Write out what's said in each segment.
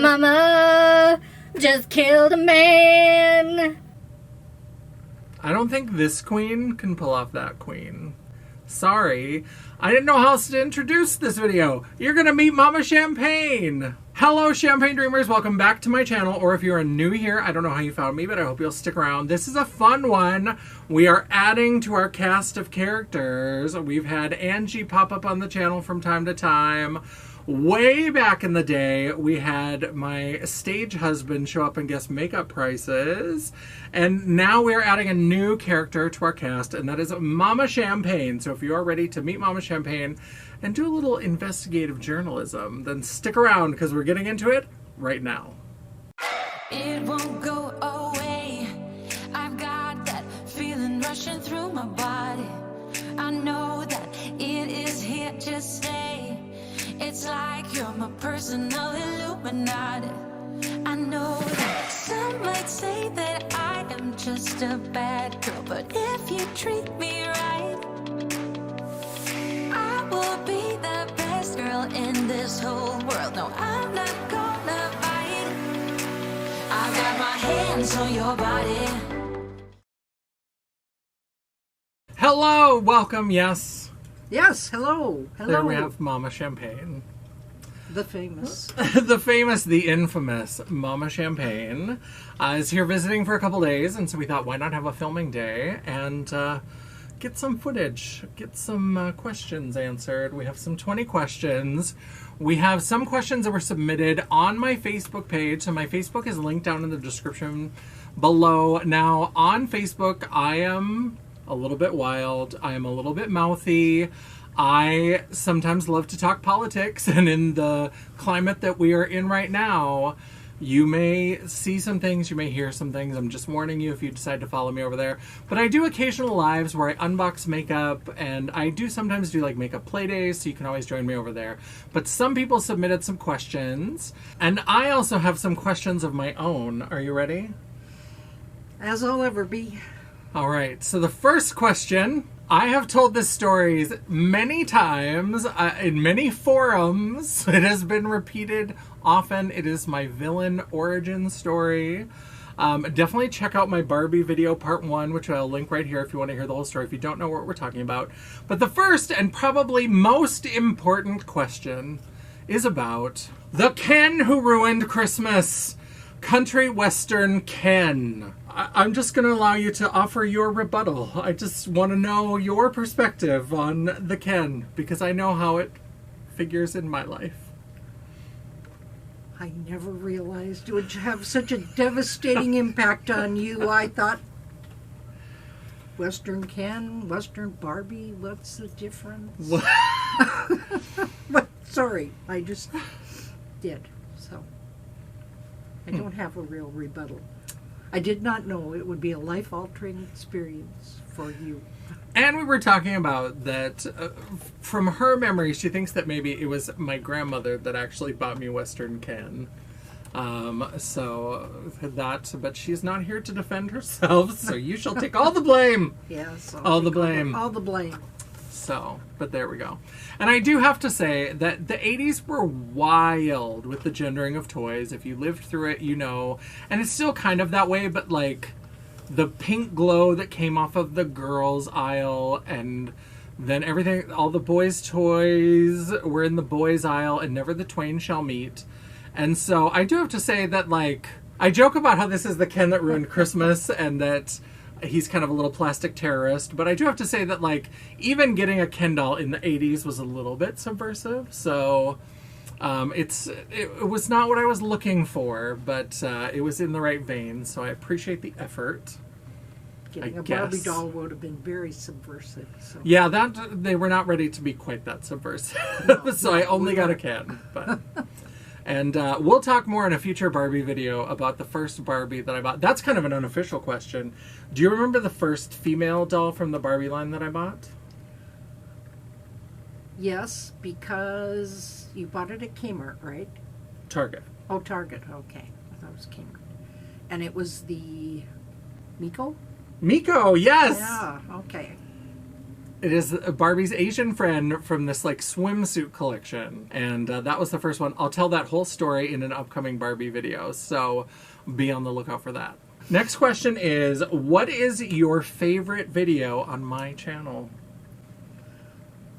mama just killed a man. I don't think this queen can pull off that queen. Sorry. I didn't know how else to introduce this video. You're gonna meet Mama Champagne. Hello, Champagne Dreamers. Welcome back to my channel. Or if you're new here, I don't know how you found me, but I hope you'll stick around. This is a fun one. We are adding to our cast of characters. We've had Angie pop up on the channel from time to time. Way back in the day, we had my stage husband show up and guess makeup prices. And now we're adding a new character to our cast, and that is Mama Champagne. So if you are ready to meet Mama Champagne and do a little investigative journalism, then stick around because we're getting into it right now. It won't go away. I've got that feeling rushing through my body. I know that it is here to stay. It's like you're my personal Illuminati. I know that some might say that I am just a bad girl, but if you treat me right, I will be the best girl in this whole world. No, I'm not gonna fight. I got my hands on your body. Hello, welcome, yes. Yes, hello. Hello. There we have Mama Champagne. The famous. The famous, the infamous Mama Champagne is here visiting for a couple days, and so we thought, why not have a filming day and get some footage, get some questions answered. We have some 20 questions. We have some questions that were submitted on my Facebook page, so my Facebook is linked down in the description below. Now, on Facebook, I am a little bit wild. I am a little bit mouthy. I sometimes love to talk politics, and in the climate that we are in right now, you may see some things, you may hear some things. I'm just warning you if you decide to follow me over there. But I do occasional lives where I unbox makeup, and I do sometimes do like makeup play days, so you can always join me over there. But some people submitted some questions, and I also have some questions of my own. Are you ready? As I'll ever be. All right, so the first question, I have told this stories many times in many forums. It has been repeated often. It is my villain origin story. Definitely check out my Barbie video part 1, which I'll link right here if you want to hear the whole story, if you don't know what we're talking about. But the first and probably most important question is about the Ken who ruined Christmas. Country Western Ken. I'm just going to allow you to offer your rebuttal. I just want to know your perspective on the Ken, because I know how it figures in my life. I never realized it would have such a devastating impact on you. I thought, Western Ken, Western Barbie, what's the difference? But sorry, I just did, so. I don't have a real rebuttal. I did not know it would be a life-altering experience for you. And we were talking about that from her memory, she thinks that maybe it was my grandmother that actually bought me Western Ken. So that, but she's not here to defend herself, so you shall take all the blame. Yes. All the blame. All the blame. So, but there we go. And I do have to say that the 80s were wild with the gendering of toys. If you lived through it, you know. And it's still kind of that way, but like the pink glow that came off of the girls' aisle, and then everything, all the boys' toys were in the boys' aisle, and never the twain shall meet. And so I do have to say that, like, I joke about how this is the Ken that ruined Christmas, and that he's kind of a little plastic terrorist, but I do have to say that, like, even getting a Ken doll in the 80s was a little bit subversive, so it was not what I was looking for, but it was in the right vein, so I appreciate the effort. Getting a Barbie doll would have been very subversive. So. Yeah, that they were not ready to be quite that subversive, no, so I only got a Ken, but... And we'll talk more in a future Barbie video about the first Barbie that I bought. That's kind of an unofficial question. Do you remember the first female doll from the Barbie line that I bought? Yes, because you bought it at Kmart, right? Target. Oh, Target. Okay. I thought it was Kmart. And it was the Miko? Miko, yes! Yeah, okay. It is Barbie's Asian friend from this like swimsuit collection, and that was the first one. I'll tell that whole story in an upcoming Barbie video, so be on the lookout for that. Next question is, what is your favorite video on my channel?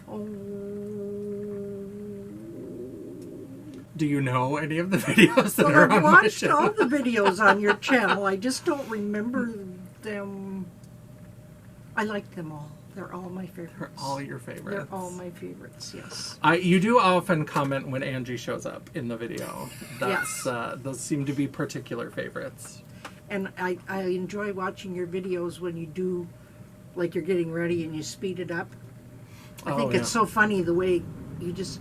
Oh, Do you know any of the videos that well, are I've on my watched channel? all the videos on your channel. I just don't remember them. I like them all. They're all my favorites. They're all your favorites. They're all my favorites, yes. You do often comment when Angie shows up in the video. That's Yes. Those seem to be particular favorites. And I enjoy watching your videos when you do, like you're getting ready and you speed it up. I think it's so funny the way you just,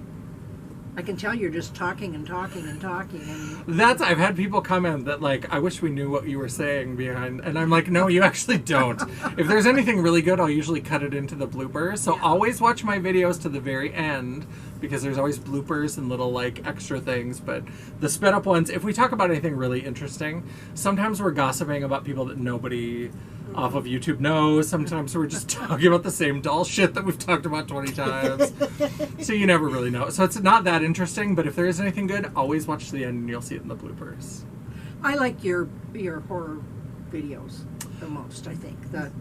I can tell you're just talking and talking and talking. And I've had people comment that like, I wish we knew what you were saying behind, and I'm like, no, you actually don't. If there's anything really good, I'll usually cut it into the bloopers. So always watch my videos to the very end, because there's always bloopers and little like extra things. But the sped up ones, if we talk about anything really interesting, sometimes we're gossiping about people that nobody off of YouTube knows. Sometimes we're just talking about the same dull shit that we've talked about 20 times. So you never really know. So it's not that interesting, but if there is anything good, always watch to the end and you'll see it in the bloopers. I like your horror videos the most, I think. The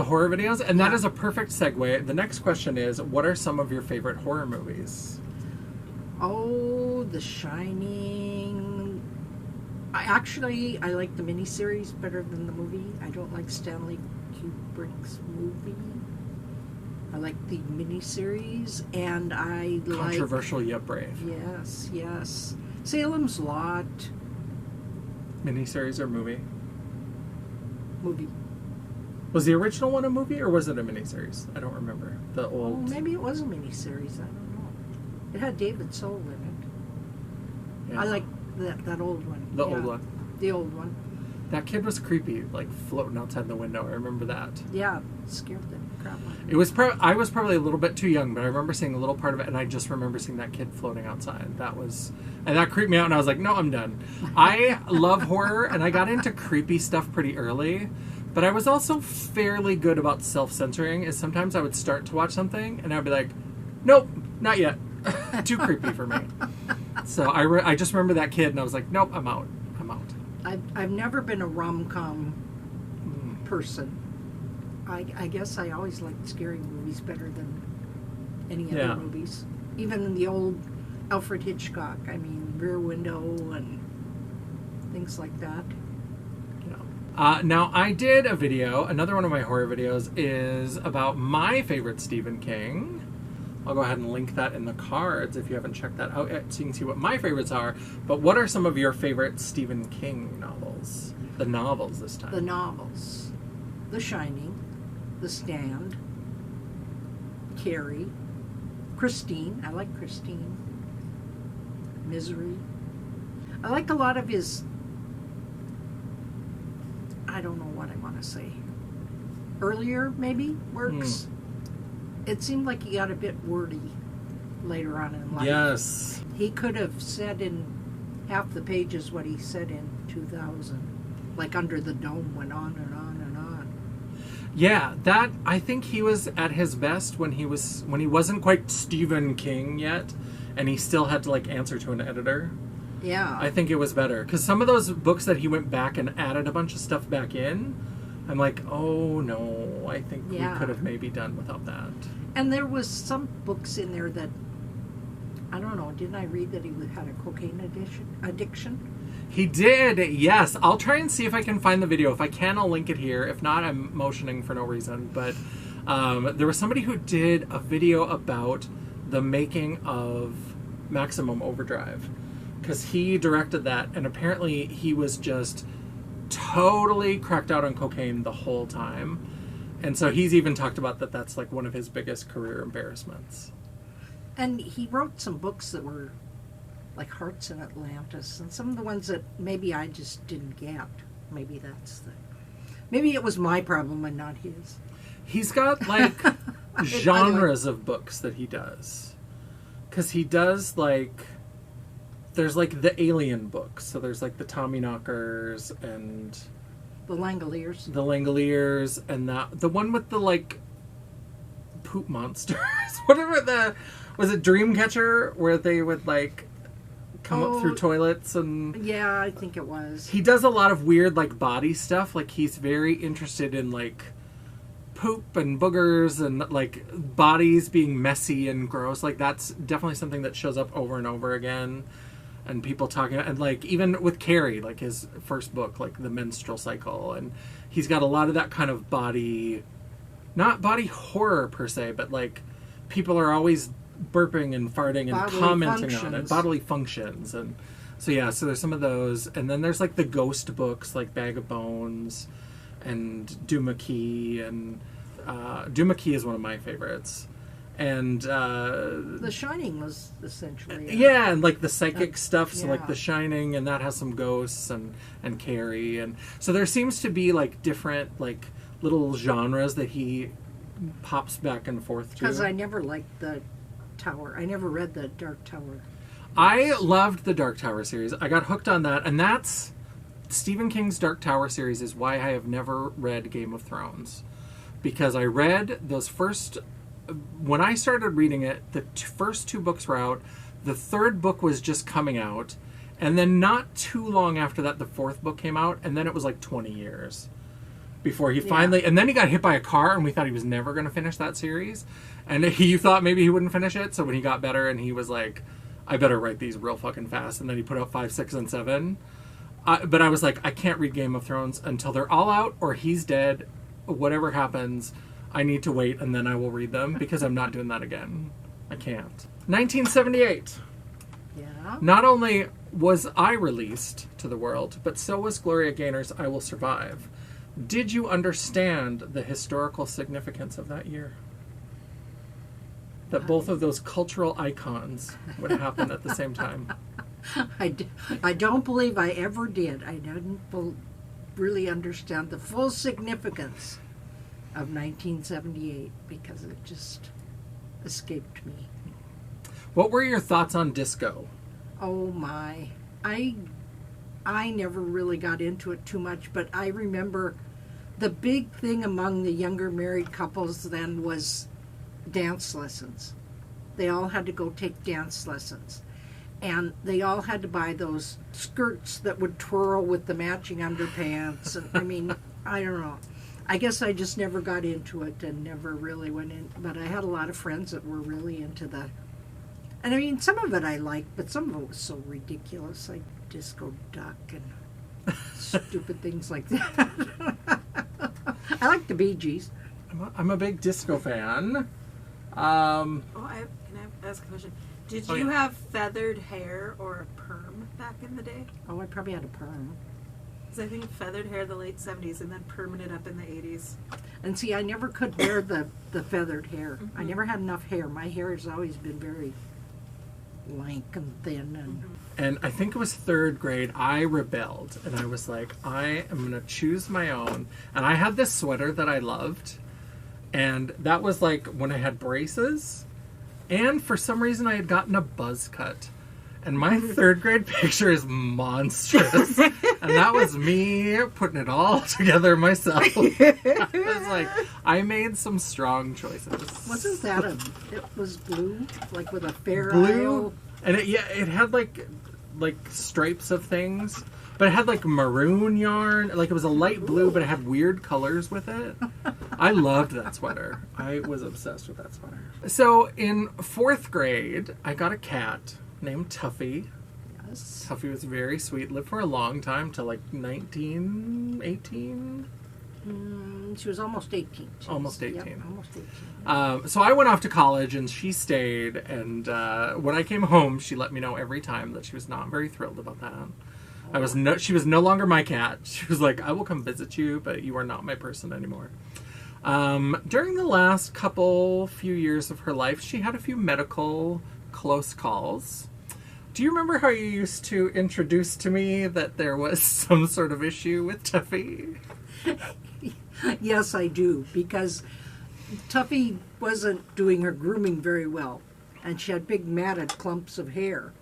horror videos? And that is a perfect segue. The next question is, what are some of your favorite horror movies? The Shining. I like the miniseries better than the movie. I don't like Stanley Kubrick's movie. I like the miniseries, and I like... Controversial yet brave. Yes. Salem's Lot. Miniseries or movie? Movie. Was the original one a movie, or was it a miniseries? I don't remember. The old... maybe it was a miniseries. I don't know. It had David Soul in it. Yeah. I like that old one. The old one. The old one. That kid was creepy, like floating outside the window. I remember that. Yeah, scared the crap out of me. It was I was probably a little bit too young, but I remember seeing a little part of it, and I just remember seeing that kid floating outside. And that creeped me out, and I was like, no, I'm done. I love horror, and I got into creepy stuff pretty early, but I was also fairly good about self-censoring, is sometimes I would start to watch something, and I'd be like, nope, not yet. Too creepy for me. So I just remember that kid, and I was like, nope, I'm out. I've never been a rom-com person. I guess I always liked scary movies better than any other movies. Even in the old Alfred Hitchcock, I mean, Rear Window and things like that. Now, I did a video, another one of my horror videos is about my favorite Stephen King. I'll go ahead and link that in the cards if you haven't checked that out yet, so you can see what my favorites are. But what are some of your favorite Stephen King novels? The novels this time. The novels. The Shining, The Stand, Carrie, Christine. I like Christine. Misery. I like a lot of his, I don't know what I want to say, earlier maybe works. It seemed like he got a bit wordy later on in life. Yes. He could have said in half the pages what he said in 2000. Like Under the Dome went on and on and on. Yeah, I think he was at his best when he wasn't quite Stephen King yet, and he still had to like answer to an editor. Yeah. I think it was better, because some of those books that he went back and added a bunch of stuff back in, I'm like, oh no, I think we could have maybe done without that. And there was some books in there that, I don't know, didn't I read that he had a cocaine addiction? He did, yes. I'll try and see if I can find the video. If I can, I'll link it here. If not, I'm motioning for no reason. But there was somebody who did a video about the making of Maximum Overdrive, because he directed that, and apparently he was just totally cracked out on cocaine the whole time. And so he's even talked about that that's like one of his biggest career embarrassments. And he wrote some books that were like Hearts in Atlantis, and some of the ones that maybe I just didn't get. Maybe it was my problem and not his. He's got like genres of books that he does. Because he does like, there's like the Alien books. So there's like the Tommyknockers and The Langoliers. The Langoliers, and the one with the like poop monsters. Whatever was it Dreamcatcher where they would like come up through toilets and Yeah, I think it was. he does a lot of weird like body stuff. Like he's very interested in like poop and boogers and like bodies being messy and gross. Like that's definitely something that shows up over and over again. And people talking, and like even with Carrie, like his first book, like the menstrual cycle, and he's got a lot of that kind of body, not body horror per se, but like people are always burping and farting and Bodily commenting on it, functions. bodily functions, and so yeah, so there's some of those, and then there's like the ghost books, like Bag of Bones, and Doomakey, and Doomakey is one of my favorites. And The Shining was essentially yeah, and like the psychic stuff, so like yeah. The Shining, and that has some ghosts and Carrie, and so there seems to be like different like little genres that he pops back and forth to. because I never liked the Tower. I never read the Dark Tower. I loved the Dark Tower series. I got hooked on that, and that's Stephen King's Dark Tower series is why I have never read Game of Thrones, because I read those first. When I started reading it, the first 2 books were out. The 3rd book was just coming out. And then not too long after that, the 4th book came out. And then it was like 20 years before he finally... And then he got hit by a car, and we thought he was never going to finish that series. And he thought maybe he wouldn't finish it. So when he got better, and he was like, I better write these real fucking fast. And then he put out 5, 6, and 7. But I was like, I can't read Game of Thrones until they're all out or he's dead. Whatever happens... I need to wait, and then I will read them, because I'm not doing that again. I can't. 1978. Yeah. Not only was I released to the world, but so was Gloria Gaynor's I Will Survive. Did you understand the historical significance of that year? That both of those cultural icons would happen at the same time. I don't believe I ever did. I didn't really understand the full significance of 1978 because it just escaped me. What were your thoughts on disco? Oh my. I never really got into it too much, but I remember the big thing among the younger married couples then was dance lessons. They all had to go take dance lessons. And they all had to buy those skirts that would twirl with the matching underpants. And I mean, I don't know. I guess I just never got into it and never really went in. But I had a lot of friends that were really into that. And I mean, some of it I liked, but some of it was so ridiculous, like Disco Duck and stupid things like that. I like the Bee Gees. I'm a big disco fan. Can I ask a question? Did you have feathered hair or a perm back in the day? Oh, I probably had a perm. Because I think feathered hair the late 70s and then permanent up in the 80s. And see, I never could wear the feathered hair. I never had enough hair. My hair has always been very lank and thin. And I think it was 3rd grade, I rebelled. And I was like, I am going to choose my own. And I had this sweater that I loved. And that was like when I had braces. And for some reason, I had gotten a buzz cut. And my 3rd grade picture is monstrous. And that was me putting it all together myself. I was like, I made some strong choices. Wasn't that it was blue? Like with a fair Blue? And it had like stripes of things. But it had like maroon yarn. Like it was a light blue, but it had weird colors with it. I loved that sweater. I was obsessed with that sweater. So in 4th grade, I got a cat named Tuffy. Yes. Tuffy was very sweet. Lived for a long time, till like 19, 18. She was almost 18. Almost 18. Yep, almost 18. So I went off to college, and she stayed. And when I came home, she let me know every time that she was not very thrilled about that. She was no longer my cat. She was like, I will come visit you, but you are not my person anymore. During the last few years of her life, she had a few medical close calls. Do you remember how you used to introduce to me that there was some sort of issue with Tuffy? Yes, I do, because Tuffy wasn't doing her grooming very well, and she had big matted clumps of hair.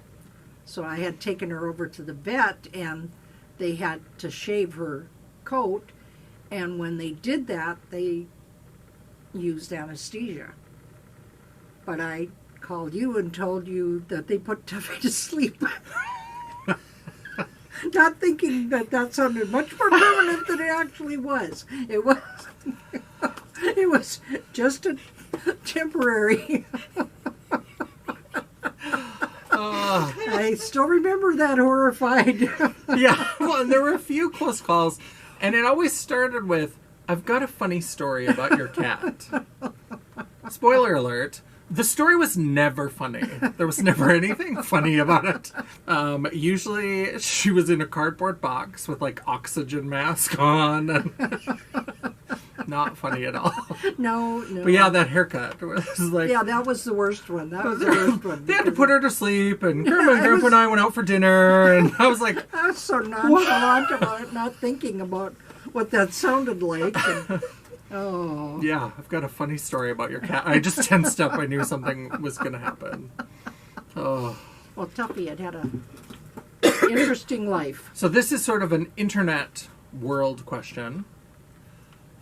So I had taken her over to the vet, and they had to shave her coat, and when they did that, they used anesthesia. but I called you and told you that they put Tuffy to sleep. Not thinking that sounded much more permanent than it actually was. It was, it was just a temporary. I still remember that horrified. Yeah, well, and there were a few close calls, and it always started with, I've got a funny story about your cat. Spoiler alert, the story was never funny. There was never anything funny about it. Usually she was in a cardboard box with like oxygen mask on. And not funny at all. No. But yeah, that haircut was like... Yeah, that was the worst one. That was the worst one. They had to put her to sleep, and Grandma and Grandpa and I went out for dinner, and I was like... I was so nonchalant about it, not thinking about what that sounded like. And, oh. Yeah, I've got a funny story about your cat. I just tensed up. I knew something was going to happen. Oh. Well, Tuffy had an interesting life. So this is sort of an internet world question.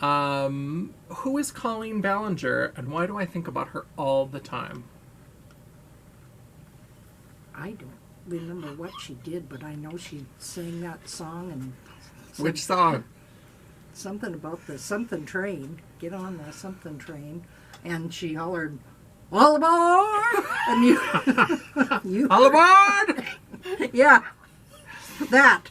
Who is Colleen Ballinger, and why do I think about her all the time? I don't remember what she did, but I know she sang that song and... Which song? Something about the something train. Get on the something train. And she hollered, all aboard! And you All aboard! Yeah. That.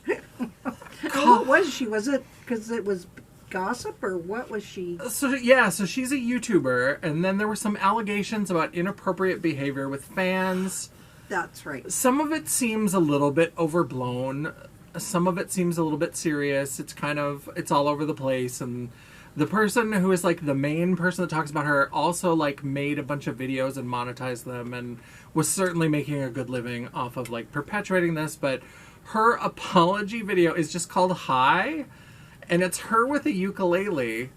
What was she? Was it because it was gossip, or what was she? So she's a YouTuber, and then there were some allegations about inappropriate behavior with fans. That's right. Some of it seems a little bit overblown. Some of it seems a little bit serious. It's all over the place. And the person who is like the main person that talks about her also like made a bunch of videos and monetized them and was certainly making a good living off of like perpetuating this. But her apology video is just called Hi. And it's her with a ukulele.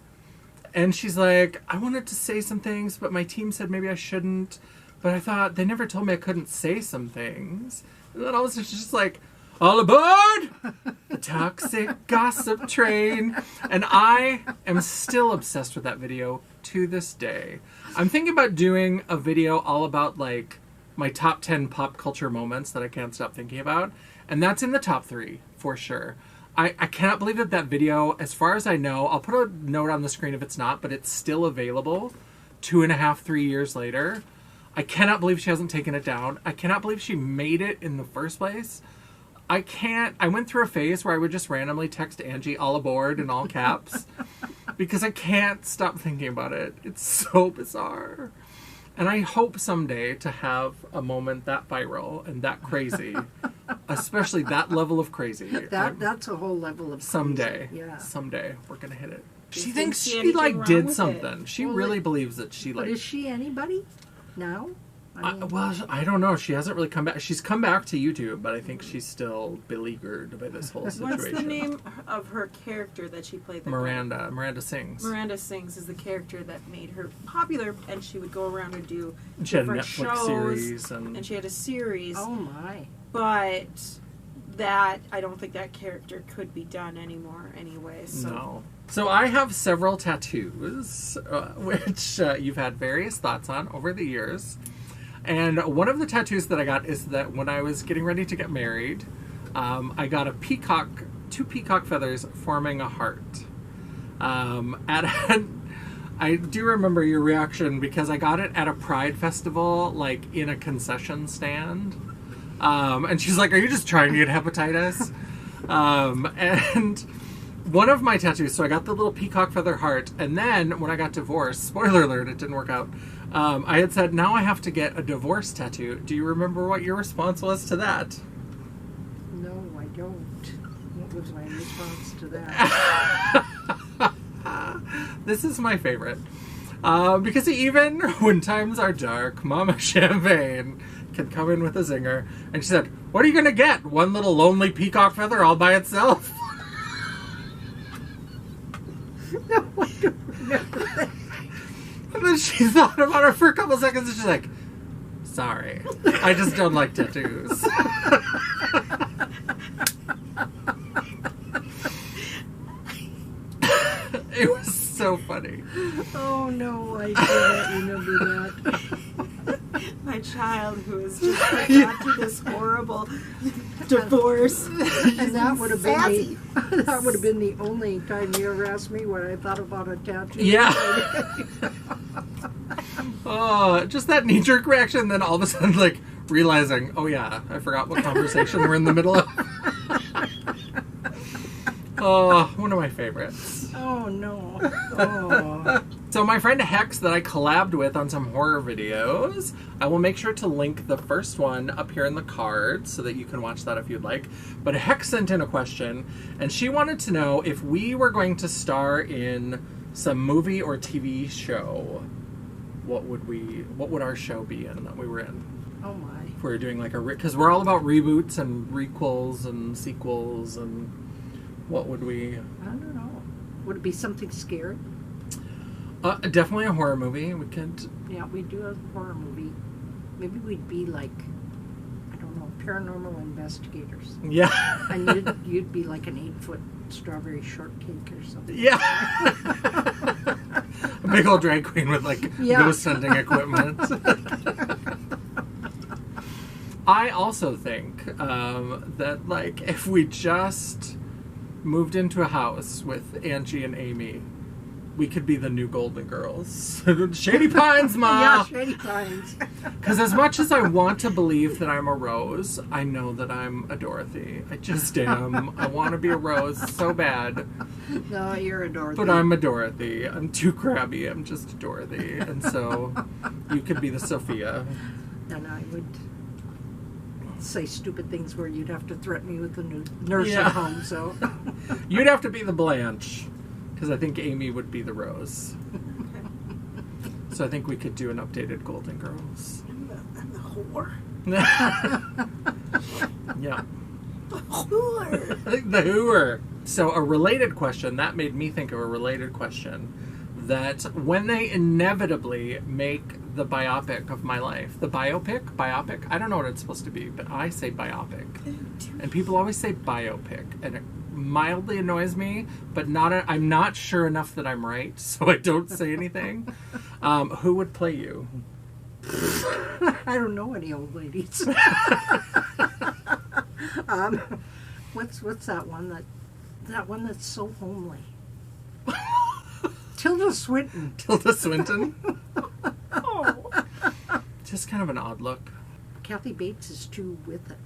And she's like, I wanted to say some things, but my team said maybe I shouldn't. But I thought they never told me I couldn't say some things. And then all of a sudden she's just like, all aboard the toxic gossip train. And I am still obsessed with that video to this day. I'm thinking about doing a video all about like my top 10 pop culture moments that I can't stop thinking about. And that's in the top 3 for sure. I cannot believe that video, as far as I know, I'll put a note on the screen if it's not, but it's still available 2.5, 3 years later. I cannot believe she hasn't taken it down. I cannot believe she made it in the first place. I went through a phase where I would just randomly text Angie all aboard in all caps because I can't stop thinking about it. It's so bizarre. And I hope someday to have a moment that viral and that crazy, especially that level of crazy. That's a whole level of someday. Crazy. Yeah. Someday we're gonna hit it. Do you She think thinks see she anything like wrong did with something. it? She Well, really believes that she But like. is she anybody now? Well, I don't know. She hasn't really come back. She's come back to YouTube, but I think she's still beleaguered by this whole situation. What's the name of her character that she played? Miranda. Miranda sings. Miranda Sings is the character that made her popular, and she would go around and do She had a different Netflix shows, series and she had a series. Oh my. But that, I don't think that character could be done anymore anyway. So. No. So I have several tattoos, which you've had various thoughts on over the years. And one of the tattoos that I got is that when I was getting ready to get married, I got a peacock, 2 peacock feathers forming a heart. I do remember your reaction because I got it at a Pride festival, like in a concession stand. And she's like, "Are you just trying to get hepatitis?" And one of my tattoos, so I got the little peacock feather heart, and then when I got divorced, spoiler alert, it didn't work out. I had said, now I have to get a divorce tattoo. Do you remember what your response was to that? No, I don't. What was my response to that? This is my favorite. Because even when times are dark, Mama Champagne can come in with a zinger. And she said, what are you going to get? One little lonely peacock feather all by itself? No, I don't remember that. And then she thought about it for a couple seconds and she's like, sorry, I just don't like tattoos. It was so funny. Oh no, I don't remember that. child who has just gone through this horrible divorce. And that would have been that would have been the only time you ever asked me what I thought about a tattoo. Yeah. Oh, just that knee-jerk reaction, then all of a sudden, like, realizing, oh yeah, I forgot what conversation we're in the middle of. Oh, one of my favorites. Oh, no. Oh. So my friend Hex that I collabed with on some horror videos, I will make sure to link the first one up here in the card so that you can watch that if you'd like. But Hex sent in a question, and she wanted to know if we were going to star in some movie or TV show, what would our show be in that we were in? Oh, my. If we were doing like because we're all about reboots and requels and sequels, and what would we... I don't know. Would it be something scary? Definitely a horror movie. We could... Yeah, we'd do a horror movie. Maybe we'd be like, I don't know, paranormal investigators. Yeah. And you'd be like an 8-foot strawberry shortcake or something. Yeah. A big old drag queen with like ghost hunting equipment. I also think that like if we just moved into a house with Angie and Amy, we could be the new Golden Girls. Shady Pines, Ma! Yeah, Shady Pines. Because as much as I want to believe that I'm a Rose, I know that I'm a Dorothy. I just am. I want to be a Rose so bad. No, you're a Dorothy. But I'm a Dorothy. I'm too crabby. I'm just a Dorothy. And so you could be the Sophia. And I would say stupid things where you'd have to threaten me with the nursing Yeah. home, so... You'd have to be the Blanche. Because I think Amy would be the Rose. So I think we could do an updated Golden Girls. I'm the whore. Yeah. Whore. The hooer. So a related question, that made me think of a related question, that when they inevitably make the biopic of my life, the biopic, I don't know what it's supposed to be, but I say biopic. And people always say biopic, and it mildly annoys me, but I'm not sure enough that I'm right, so I don't say anything. Who would play you? I don't know any old ladies. What's that one that's so homely? Tilda Swinton. Tilda Swinton? Oh. Just kind of an odd look. Kathy Bates is too with it.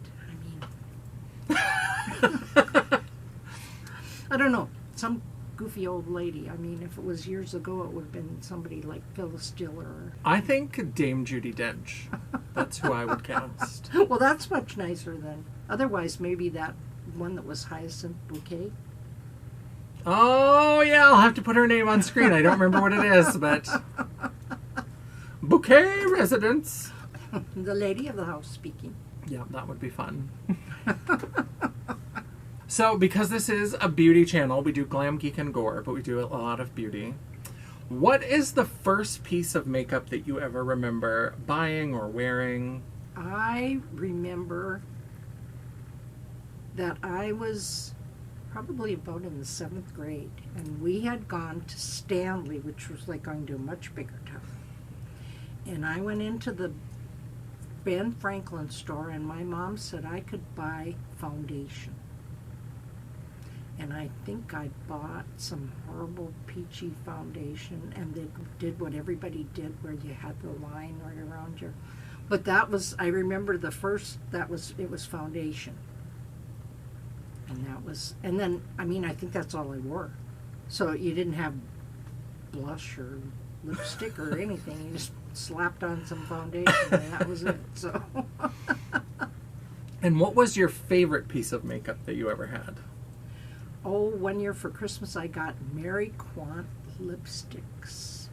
I don't know. Some goofy old lady. I mean, if it was years ago, it would have been somebody like Phyllis Diller. I think Dame Judi Dench. That's who I would cast. Well, that's much nicer than... Otherwise, maybe that one that was Hyacinth Bouquet. Oh, yeah, I'll have to put her name on screen. I don't remember what it is, but... Bouquet Residence. The lady of the house speaking. Yeah, that would be fun. So, because this is a beauty channel, we do glam, geek, and gore, but we do a lot of beauty. What is the first piece of makeup that you ever remember buying or wearing? I remember that I was probably about in the 7th grade, and we had gone to Stanley, which was like going to a much bigger town. And I went into the Ben Franklin store, and my mom said I could buy foundation. And I think I bought some horrible peachy foundation, and they did what everybody did, where you had the line right around your... But that was, I remember the first, it was foundation. And that was, and then, I mean, I think that's all I wore. So you didn't have blush or lipstick or anything. You just slapped on some foundation, and that was it. So. And what was your favorite piece of makeup that you ever had? Oh, one year for Christmas I got Mary Quant lipsticks,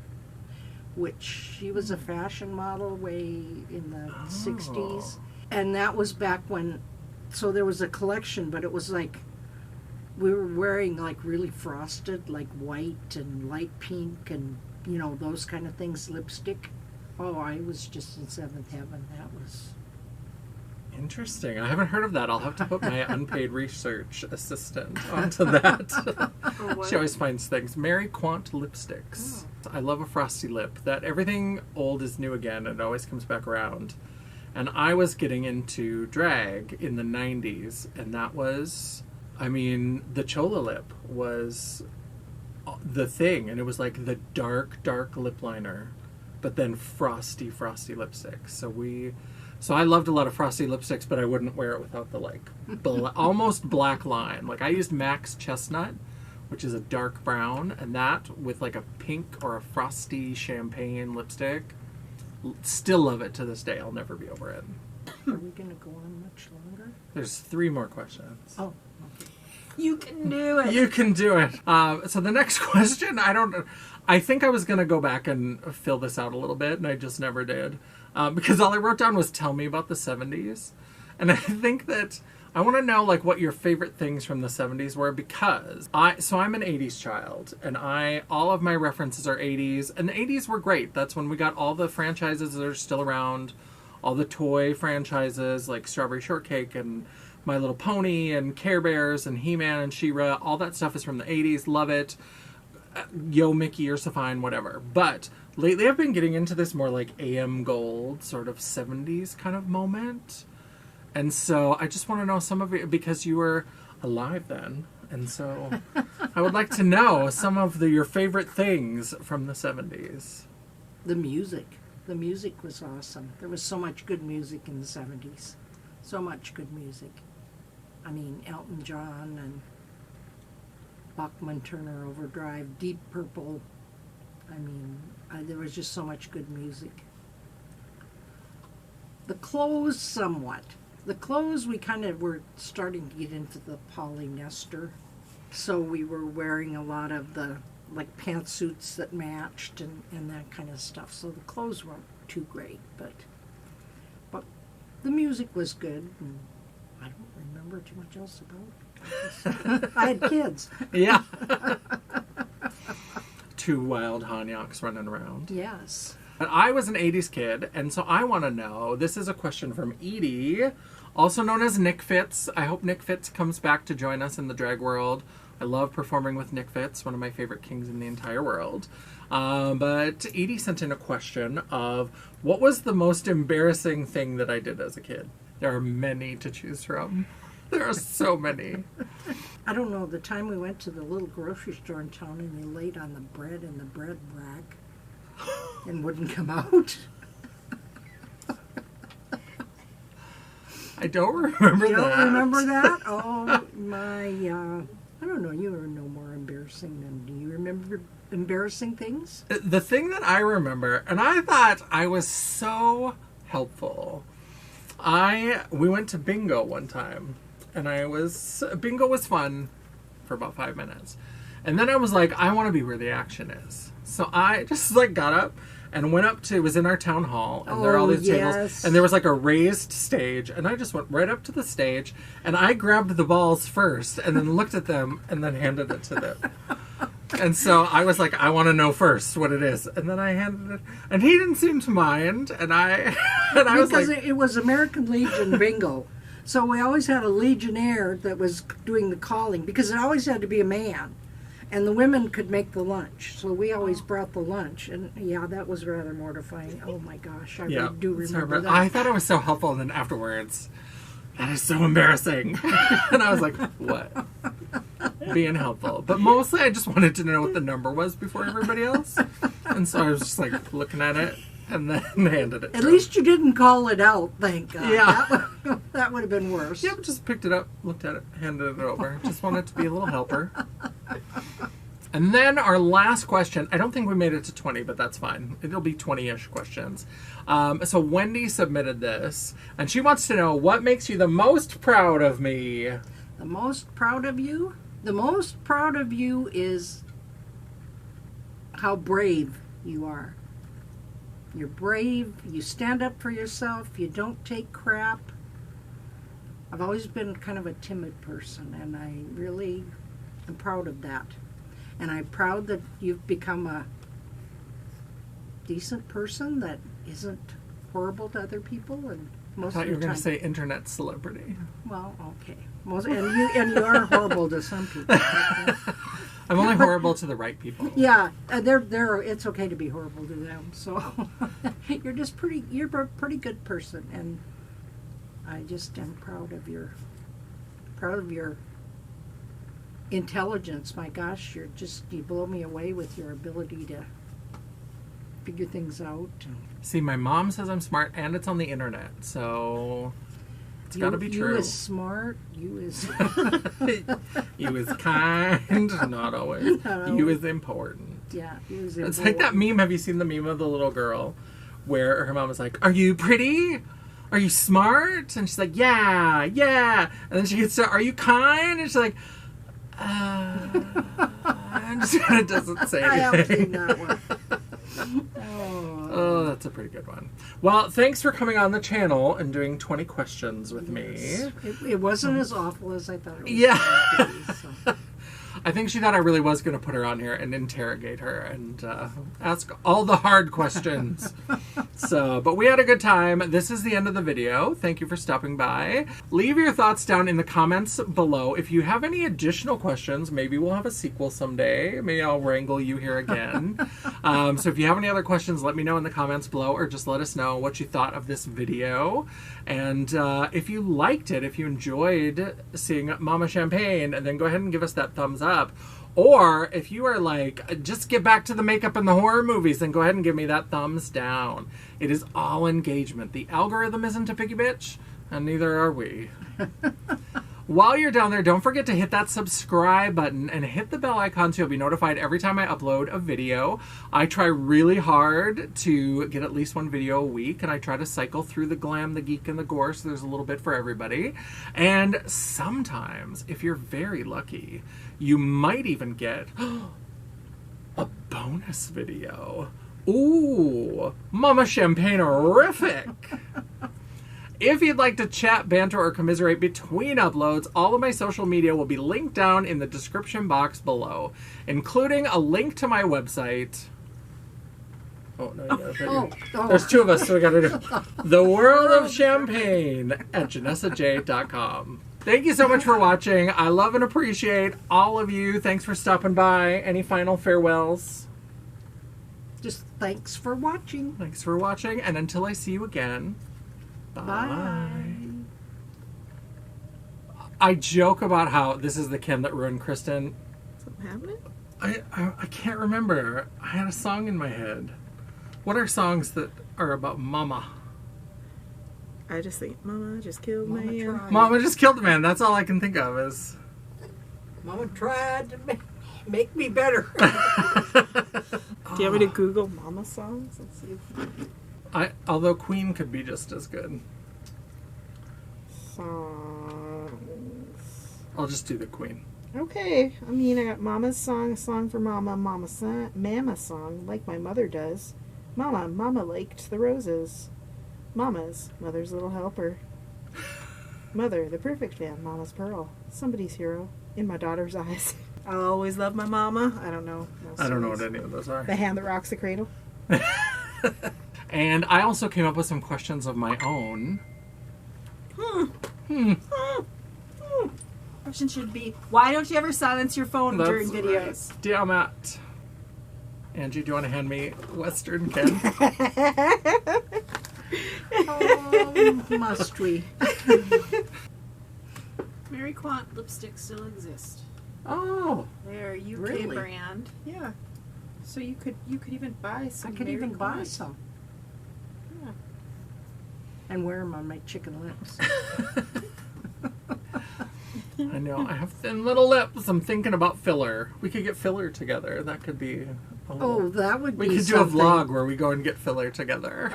which she was a fashion model way in the 60s. And that was back when, so there was a collection, but it was like, we were wearing like really frosted, like white and light pink and, you know, those kind of things, lipstick. Oh, I was just in 7th heaven. That was... Interesting. I haven't heard of that. I'll have to put my unpaid research assistant onto that. She always finds things. Mary Quant lipsticks. I love a frosty lip. That everything old is new again, and it always comes back around. And I was getting into drag in the 90s, and that was, I mean, the chola lip was the thing, and it was like the dark lip liner, but then frosty lipstick. So I loved a lot of frosty lipsticks, but I wouldn't wear it without the like almost black line. Like I used Max Chestnut, which is a dark brown, and that with like a pink or a frosty champagne lipstick. Still love it to this day. I'll never be over it. Are we going to go on much longer? There's 3 more questions. Oh, okay. You can do it. You can do it. So the next question, I think I was going to go back and fill this out a little bit, and I just never did. Because all I wrote down was tell me about the 70s. And I think that I want to know like what your favorite things from the 70s were, because I'm an 80s child, and all of my references are 80s, and the 80s were great. That's when we got all the franchises that are still around, all the toy franchises like Strawberry Shortcake and My Little Pony and Care Bears and He-Man and She-Ra. All that stuff is from the 80s. Love it. Yo, Mickey, you're so fine, whatever. But lately I've been getting into this more like AM Gold sort of 70s kind of moment. And so I just want to know some of it, because you were alive then. And so I would like to know some of your favorite things from the 70s. The music. The music was awesome. There was so much good music in the 70s. So much good music. I mean, Elton John and Bachman Turner Overdrive, Deep Purple. I mean, there was just so much good music. The clothes, somewhat. The clothes, we kind of were starting to get into the polyester. So we were wearing a lot of the, like, pantsuits that matched and that kind of stuff. So the clothes weren't too great, but the music was good. And I don't remember too much else about it. I had kids. Yeah. 2 wild Hanyaks running around. Yes. But I was an 80s kid, and so I want to know, this is a question from Edie, also known as Nick Fitz. I hope Nick Fitz comes back to join us in the drag world. I love performing with Nick Fitz, one of my favorite kings in the entire world. But Edie sent in a question of, what was the most embarrassing thing that I did as a kid? There are many to choose from. There are so many. I don't know, the time we went to the little grocery store in town and they laid on the bread in the bread rack and wouldn't come out. I don't remember that. You don't remember that? Oh, my, I don't know, you are no more embarrassing than, do you remember embarrassing things? The thing that I remember, and I thought I was so helpful, we went to bingo one time, and bingo was fun for about 5 minutes. And then I was like, I want to be where the action is. So I just like got up and went up to, it was in our town hall, and there are all these tables, and there was like a raised stage, and I just went right up to the stage, and I grabbed the balls first, and then looked at them, and then handed it to them. And so I was like, I want to know first what it is. And then I handed it, and he didn't seem to mind, and I was like... Because it was American Legion bingo. So we always had a legionnaire that was doing the calling, because it always had to be a man. And the women could make the lunch. So we always brought the lunch. And yeah, that was rather mortifying. Oh my gosh, I do remember that. I thought it was so helpful, and then afterwards, that is so embarrassing. And I was like, what? Being helpful. But mostly I just wanted to know what the number was before everybody else. And so I was just like looking at it and then handed it to At least you didn't call it out, thank God. Yeah. That would have been worse. Yep, just picked it up, looked at it, handed it over. Just wanted to be a little helper. And then our last question, I don't think we made it to 20, but that's fine. It'll be 20-ish questions. So Wendy submitted this, and she wants to know, what makes you the most proud of me? The most proud of you? The most proud of you is how brave you are. You're brave, you stand up for yourself, you don't take crap. I've always been kind of a timid person, and I really am proud of that. And I'm proud that you've become a decent person that isn't horrible to other people. And most I thought of you the were going time, to say internet celebrity. well, okay. And you are horrible to some people. I'm only horrible to the right people. Yeah, they're. It's okay to be horrible to them. So you're just pretty. You're a pretty good person, and I just am proud of your intelligence. My gosh, you blow me away with your ability to figure things out. See, my mom says I'm smart, and it's on the internet, so it's got to be true. You is smart. You is. You is kind, not always. You is important. Yeah, you is. It's like that meme. Have you seen the meme of the little girl where her mom was like, "Are you pretty? Are you smart?" And she's like, "Yeah, yeah." And then she gets to, "Are you kind?" And she's like, and just kind of doesn't say anything. I haven't seen that one. Oh, that's a pretty good one. Well, thanks for coming on the channel and doing 20 questions with me. It wasn't as awful as I thought it was. Yeah. Going to be, so. I think she thought I really was going to put her on here and interrogate her and ask all the hard questions. But we had a good time. This is the end of the video. Thank you for stopping by. Leave your thoughts down in the comments below. If you have any additional questions, maybe we'll have a sequel someday. Maybe I'll wrangle you here again. So if you have any other questions, let me know in the comments below, or just let us know what you thought of this video. And if you liked it, if you enjoyed seeing Mama Champagne, then go ahead and give us that thumbs up. Or if you are like, just get back to the makeup and the horror movies, then go ahead and give me that thumbs down. It is all engagement. The algorithm isn't a picky bitch, and neither are we. While you're down there, don't forget to hit that subscribe button and hit the bell icon so you'll be notified every time I upload a video. I try really hard to get at least one video a week, and I try to cycle through the glam, the geek, and the gore, so there's a little bit for everybody. And sometimes, if you're very lucky, you might even get a bonus video. Ooh, Mama Champagne-orific! If you'd like to chat, banter, or commiserate between uploads, all of my social media will be linked down in the description box below, including a link to my website. Oh, no, you gotta put There's two of us, so we gotta do The World of Champagne at JanessaJ.com. Thank you so much for watching. I love and appreciate all of you. Thanks for stopping by. Any final farewells? Just thanks for watching. Thanks for watching, and until I see you again, bye. I joke about how this is the Kim that ruined Kristen. Something happening? I can't remember. I had a song in my head. What are songs that are about mama? I just think, Mama just killed me. Mama just killed a man. That's all I can think of is... Mama tried to make me better. Do you want me to Google Mama songs? Let's see. Although Queen could be just as good. Songs. I'll just do the Queen. Okay. I mean, I got Mama's song, a song for Mama, Mama's song, like my mother does. Mama liked the roses. Mama's, Mother's little helper. Mother, the perfect fan, Mama's pearl. Somebody's hero, in my daughter's eyes. I'll always love my mama. I don't know. I don't know what any of those are. The hand that rocks the cradle. And I also came up with some questions of my own. Question should be, why don't you ever silence your phone during videos? Right. Damn it. Angie, do you want to hand me Western Ken? Must we? Mary Quant lipsticks still exist. Oh. They're UK Really? brand. Yeah. So you could even buy some. I could Mary even buy Quant. some Yeah. and wear them on my chicken lips. I know. I have thin little lips. I'm thinking about filler. We could get filler together. That could be... Oh, that would be We could something. do a vlog where we go and get filler together.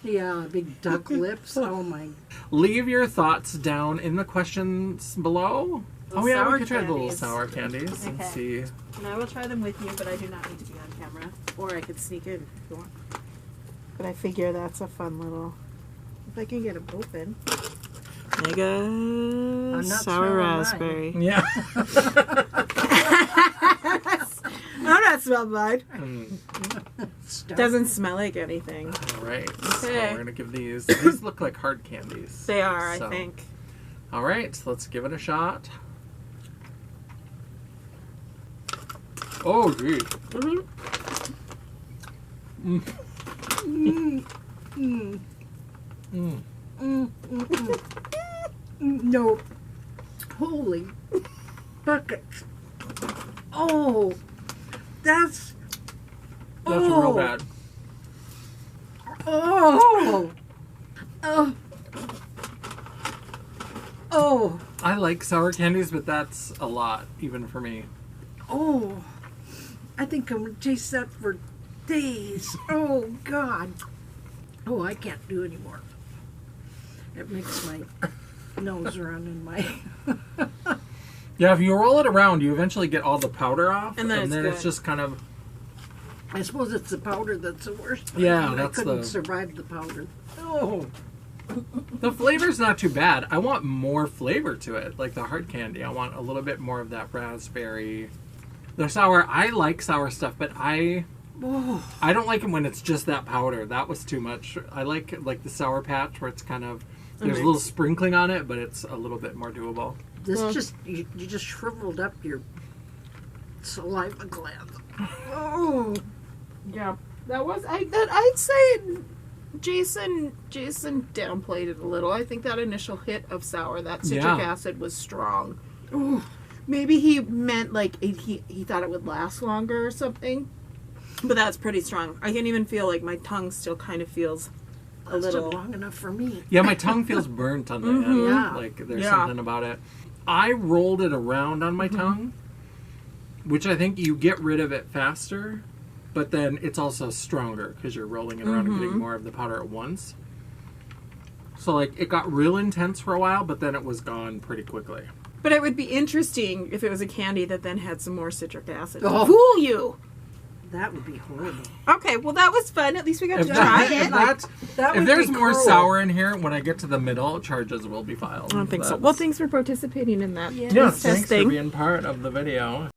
Yeah, big duck lips. Oh my. Leave your thoughts down in the questions below. Little Oh yeah, we sour could try the little candies. sour candies and Okay. see. And I will try them with you, but I do not need to be on camera. Or I could sneak in if you want. But I figure that's a fun little... If I can get them open. Mega not sour smelling raspberry. Yeah. I'm not smelling mine. Stuff. Doesn't smell like anything. All right. So Okay. we're gonna give these. These look like hard candies. They are, So, I think. All right. Let's give it a shot. Oh, geez. No. Holy buckets. Oh, that's real bad. Oh. Oh. I like sour candies, but that's a lot, even for me. Oh. I think I'm going to taste that for days. Oh, God. Oh, I can't do anymore. It makes my nose run in my... Yeah, if you roll it around, you eventually get all the powder off, And then it's good. just kind of... I suppose it's the powder that's the worst. Yeah, I that's couldn't the... survive the powder. Oh. The flavor's not too bad. I want more flavor to it, like the hard candy. I want a little bit more of that raspberry. The sour, I like sour stuff, but I don't like it when it's just that powder. That was too much. I like the Sour Patch where it's kind of, there's a little sprinkling on it, but it's a little bit more doable. This you just shriveled up your saliva glands. Oh. Yeah, that was I'd say Jason downplayed it a little. I think that initial hit of sour, that citric acid was strong. Oh. Maybe he meant like he thought it would last longer or something. But that's pretty strong. I can even feel like my tongue still kind of feels a little long enough for me. Yeah, my tongue feels burnt on the end. Yeah. Like there's something about it. I rolled it around on my tongue, which I think you get rid of it faster, but then it's also stronger because you're rolling it around and getting more of the powder at once. So like it got real intense for a while, but then it was gone pretty quickly. But it would be interesting if it was a candy that then had some more citric acid. Oh. Fool you! That would be horrible. Okay, well that was fun. At least we got to If, try if, it. That if would there's be more cruel. sour in here, when I get to the middle, charges will be filed. I don't think so. That's- Well, thanks for participating in that Yeah, taste thanks for thing. being part of the video.